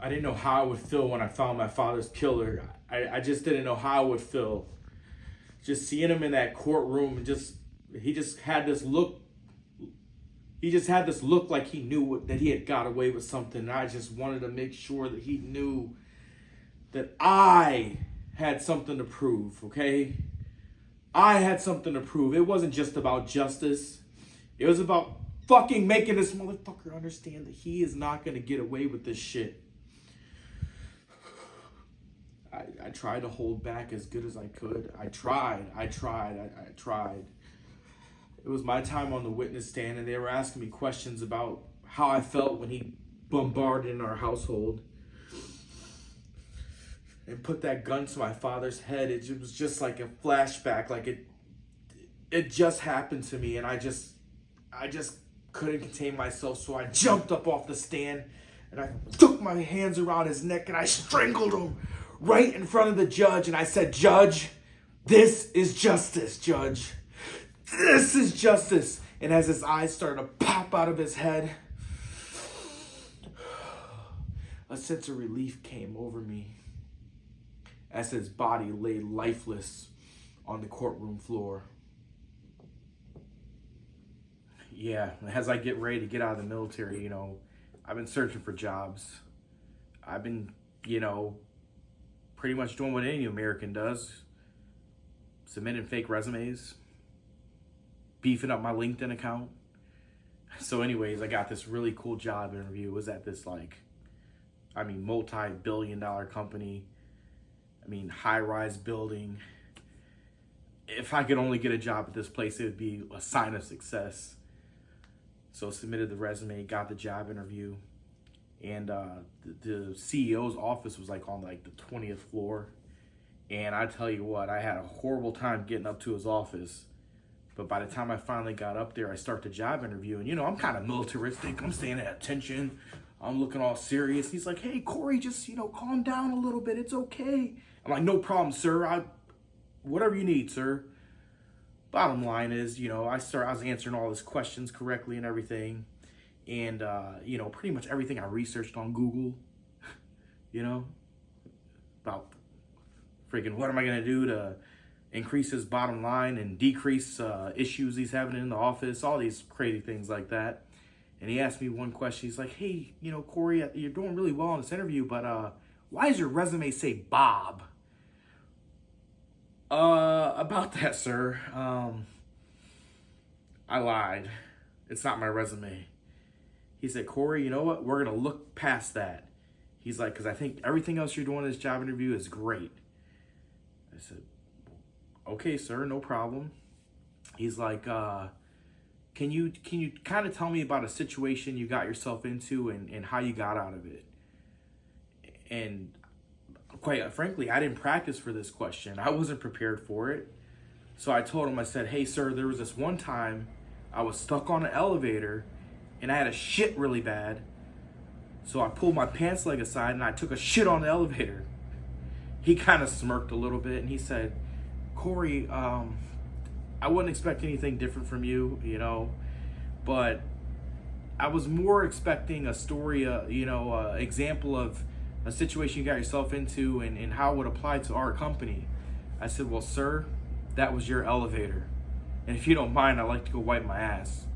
I didn't know how I would feel when I found my father's killer. I just didn't know how I would feel. Just seeing him in that courtroom, and he just had this look. He just had this look like he knew that he had got away with something. And I just wanted to make sure that he knew that I had something to prove, okay? I had something to prove. It wasn't just about justice. It was about fucking making this motherfucker understand that he is not going to get away with this shit. I tried to hold back as good as I could. I tried. It was my time on the witness stand, and they were asking me questions about how I felt when he bombarded in our household and put that gun to my father's head. It was just like a flashback, like it just happened to me, and I just couldn't contain myself, so I jumped up off the stand and I took my hands around his neck and I strangled him right in front of the judge, and I said, "Judge, this is justice, Judge. This is justice." And as his eyes started to pop out of his head, a sense of relief came over me as his body lay lifeless on the courtroom floor. Yeah, as I get ready to get out of the military, I've been searching for jobs. I've been, pretty much doing what any American does. Submitting fake resumes. Beefing up my LinkedIn account. So anyways, I got this really cool job interview. It was at this multi-billion-dollar company. High-rise building. If I could only get a job at this place, it would be a sign of success. So submitted the resume, got the job interview, and the CEO's office was on the 20th floor. And I tell you what, I had a horrible time getting up to his office. But by the time I finally got up there, I start the job interview, and I'm kind of militaristic. I'm staying at attention. I'm looking all serious. He's like, "Hey, Corey, just calm down a little bit. It's okay." I'm like, "No problem, sir. Whatever you need, sir." Bottom line is, I was answering all his questions correctly and everything. And, pretty much everything I researched on Google, about freaking what am I going to do to increase his bottom line and decrease issues he's having in the office, all these crazy things like that. And he asked me one question. He's like, "Hey, Corey, you're doing really well in this interview, but why does your resume say Bob?" About that, sir, I lied. It's not my resume. He said, "Corey, you know what? We're going to look past that." He's like, "Because I think everything else you're doing in this job interview is great." I said, "Okay, sir, no problem." He's like, can you kind of tell me about a situation you got yourself into and how you got out of it?" And quite frankly, I didn't practice for this question. I wasn't prepared for it. So I told him, I said, "Hey, sir, there was this one time I was stuck on an elevator and I had a shit really bad. So I pulled my pants leg aside and I took a shit on the elevator." He kind of smirked a little bit and he said, "Corey, I wouldn't expect anything different from you, but I was more expecting a story, example of a situation you got yourself into and how it would apply to our company." I said, "Well, sir, that was your elevator. And if you don't mind, I'd like to go wipe my ass."